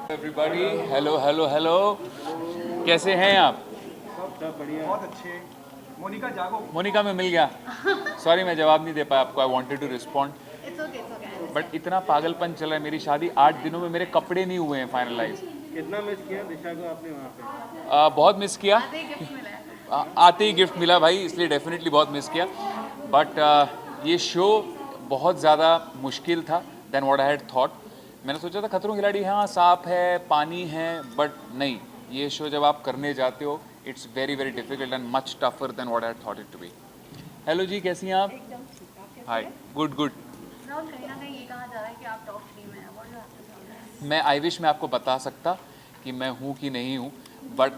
Everybody, hello hello hello, कैसे हैं आप? सब बढ़िया, बहुत अच्छे। मोनिका जागो। मोनिका में मिल गया। सॉरी मैं जवाब नहीं दे पाया आपको, I wanted to respond, it's okay, it's okay. But इतना पागलपन चल रहा है। मेरी शादी 8 दिनों में मेरे कपड़े नहीं हुए हैं फाइनलाइज। कितना मिस किया दिशा को आपने वहाँ पे? बहुत मिस किया। आधे गिफ्ट मिला है। आते ही गिफ्ट मिला भाई, इसलिए डेफिनेटली बहुत मिस किया। बट ये शो बहुत ज़्यादा मुश्किल था than what I had thought. मैंने सोचा था खतरों के खिलाड़ी हाँ सांप है, पानी है, बट नहीं, ये शो जब आप करने जाते हो it's very very difficult and much tougher than what I had thought it to be. Hello ji, कैसी हैं आप? एकदम ठीक, आप कैसे हाय, हैं? Good good. राहुल, कहीं ना कहीं ये कहा जा रहा है कि आप टॉप 3 में हैं। What do you have to say on this? मैं आई विश मैं आपको बता सकता कि मैं हूँ कि नहीं हूँ, बट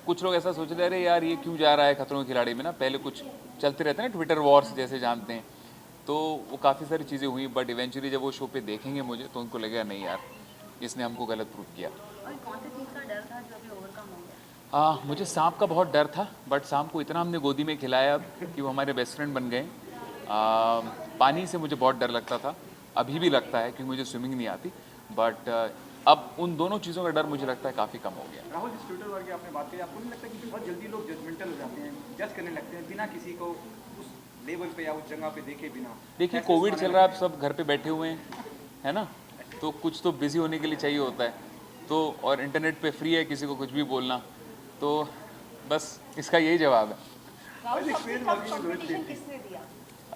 कुछ लोग ऐसा सोच रहे हैं अरे यार ये क्यों जा रहा है खतरों के खिलाड़ी में ना। पहले कुछ चलते रहते हैं ना, ट्विटर वॉर्स जैसे जानते हैं, तो वो काफ़ी सारी चीज़ें हुई, बट इवेंचुअली जब वो शो पे देखेंगे मुझे तो उनको लगेगा नहीं यार इसने हमको गलत प्रूव किया। और कौन सी चीज़ का डर था जो अभी ओवरकम हो गया? मुझे सांप का बहुत डर था, बट सांप को इतना हमने गोदी में खिलाया अब कि वो हमारे बेस्ट फ्रेंड बन गए। पानी से मुझे बहुत डर लगता था, अभी भी लगता है क्योंकि मुझे स्विमिंग नहीं आती, बट अब उन दोनों चीज़ों का डर मुझे लगता है काफ़ी कम हो गया। राहुल, जिस ट्विटर वर्ग की आपने बात की, आपको नहीं लगता कि बहुत जल्दी लोग जजमेंटल हो जाते हैं, जज करने लगते हैं बिना किसी को उस लेवल पे या उस जगह पे देखे बिना? देखिए ऐसे कोविड सुनाने चल रहा है, आप लगते सब घर पे बैठे हुए हैं, है ना, तो कुछ तो बिजी होने के लिए चाहिए होता है, तो और इंटरनेट पे फ्री है किसी को कुछ भी बोलना, तो बस इसका यही जवाब है। राहुल, सबसे टफ कंपटीशन किसने दिया?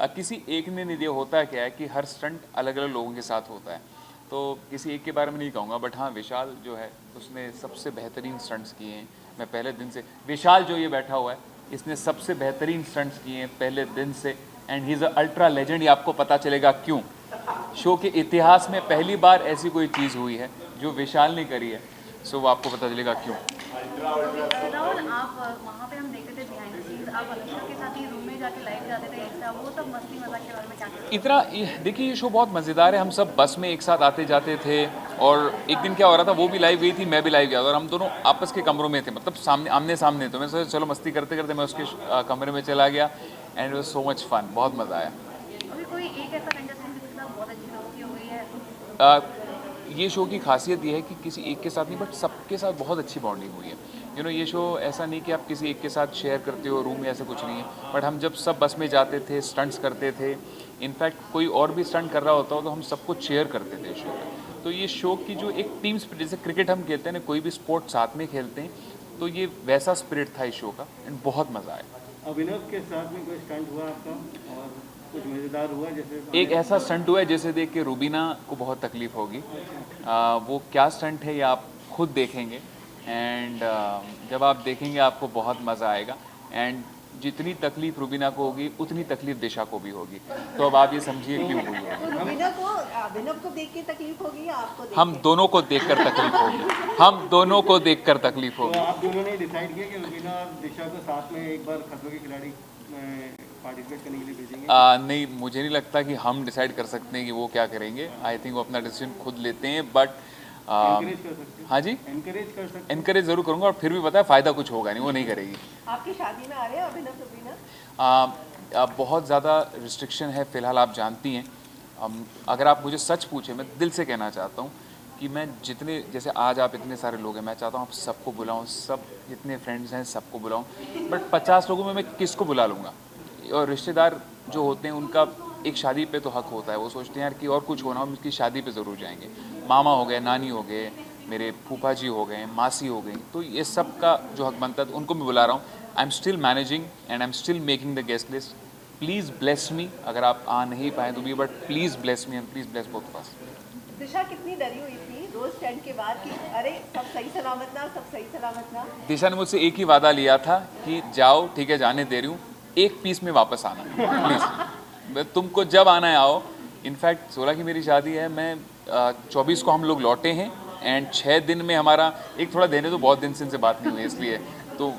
किसी एक ने नहीं दिया। होता क्या है कि हर स्टंट अलग अलग लोगों के साथ होता है, तो किसी एक के बारे में नहीं कहूँगा, बट हाँ विशाल जो है उसने सबसे बेहतरीन स्टंट्स किए हैं। मैं पहले दिन से, विशाल जो ये बैठा हुआ है इसने सबसे बेहतरीन स्टंट्स किए हैं पहले दिन से, and he is a ultra legend. ये आपको पता चलेगा क्यों। शो के इतिहास में पहली बार ऐसी कोई चीज़ हुई है जो विशाल ने करी है, सो वो आपको पता चलेगा क्यों। राहुल, आप वहाँ पे हम देखते थे बिहाइंड द सीन्स, आप अनुष्का के साथ ही रूम में जाके लाइव जाते थे, ऐसा वो सब मस्ती मजाक के बारे में क्या कहते इतना देखिए ये शो बहुत मज़ेदार है। हम सब बस में एक साथ आते जाते थे, और एक दिन क्या हो रहा था, वो भी लाइव गई थी, मैं भी लाइव गया था, और हम दोनों आपस के कमरों में थे, मतलब सामने आमने सामने। तो मैं सोचा चलो मस्ती करते करते मैं उसके कमरे में चला गया, and it was so much fun, बहुत मज़ा आया। अभी कोई एक ऐसा कंटेस्टेंट जिसके साथ बहुत अच्छी दोस्ती हो गई है? ये शो की खासियत ये है कि किसी एक के साथ नहीं, बट सबके साथ बहुत अच्छी बॉन्डिंग हुई है। यू नो, ये शो ऐसा नहीं कि आप किसी एक के साथ शेयर करते हो रूम में, ऐसा कुछ नहीं है, बट हम जब सब बस में जाते थे स्टंट्स करते थे, इनफैक्ट कोई और भी स्टंट कर रहा होता हो तो हम सब कुछ शेयर करते थे शो में। तो ये शो की जो एक टीम स्पिरिट, जैसे क्रिकेट हम खेलते हैं ना, कोई भी स्पोर्ट साथ में खेलते हैं, तो ये वैसा स्पिरिट था इस शो का, एंड बहुत मज़ा आया। अभिनव के साथ में कोई स्टंट हुआ आपका और कुछ मज़ेदार हुआ? जैसे एक ऐसा स्टंट हुआ है जैसे देख के रूबीना को बहुत तकलीफ होगी। वो क्या स्टंट है ये आप खुद देखेंगे, एंड जब आप देखेंगे आपको बहुत मज़ा आएगा, एंड जितनी तकलीफ रूबीना को होगी उतनी तकलीफ दिशा को भी होगी, तो अब आप ये समझिए क्यों हुई होगी। अभिनव को देख के तकलीफ होगी या आपको देख हम दोनों को देखकर तकलीफ होगी, हम दोनों को देखकर तकलीफ तो होगी। आप दोनों ने डिसाइड किया कि रुबीना और दिशा को साथ में एक बार खतरों के खिलाड़ी में पार्टिसिपेट करने के लिए भेजेंगे? नहीं, मुझे नहीं लगता कि हम डिसाइड कर सकते हैं कि वो क्या करेंगे। आई थिंक वो अपना डिसीजन खुद लेते हैं, बट एनकरेज कर सकते हैं? हाँ जी, एनकरेज कर सकते एनकरेज ज़रूर करूँगा, और फिर भी पता है फ़ायदा कुछ होगा नहीं, वो नहीं करेगी। आपकी शादी में आ रहे हैं अभिनव रुबीना? बहुत ज़्यादा रिस्ट्रिक्शन है फ़िलहाल, आप जानती हैं। अगर आप मुझे सच पूछे, मैं दिल से कहना चाहता हूँ कि मैं जितने, जैसे आज आप इतने सारे लोग हैं, मैं चाहता हूँ आप सबको बुलाऊँ, सब जितने फ्रेंड्स हैं सबको बुलाऊँ, बट 50 लोगों में मैं किसको बुला लूँगा? और रिश्तेदार जो होते हैं उनका एक शादी पे तो हक होता है, वो सोचते हैं यार कि और कुछ होना, हम उसकी शादी पे ज़रूर जाएंगे। मामा हो गए, नानी हो गए, मेरे फूफा जी हो गए, मासी हो गई, तो ये सब का जो हक बनता है तो उनको मैं बुला रहा हूँ। I am still managing and I am still making the guest list. Please bless me, अगर आप आ नहीं पाए तो भी, but please bless me and please bless both of us. Disha कितनी डरी हुई थी रोज स्टैंड के बाद कि अरे सब सही सलामत ना, सब सही सलामत ना? दिशा ने मुझसे एक ही वादा लिया था कि जाओ ठीक है, जाने दे रही हूँ, एक पीस में वापस आना प्लीज़, तुमको जब आना है आओ। इनफैक्ट 16 की मेरी शादी है, मैं 24 को हम लोग लौटे हैं, एंड 6 दिन में हमारा एक थोड़ा देने, तो बहुत दिन से इनसे बात नहीं हुई इसलिए, तो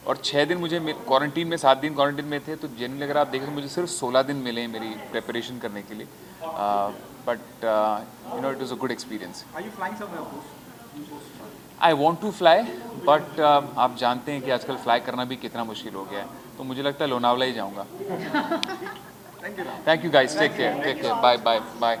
और 6 दिन मुझे क्वारंटीन में, 7 दिन क्वारंटीन में थे, तो जनरली अगर आप देखें तो मुझे सिर्फ 16 दिन मिले हैं मेरी प्रिपरेशन करने के लिए, but you know it was a good experience. Are you flying somewhere, of course? I want to fly, but आप जानते हैं कि आजकल फ्लाई करना भी कितना मुश्किल हो गया है, तो मुझे लगता है लोनावला ही जाऊँगा। Thank you guys, take care, bye bye bye.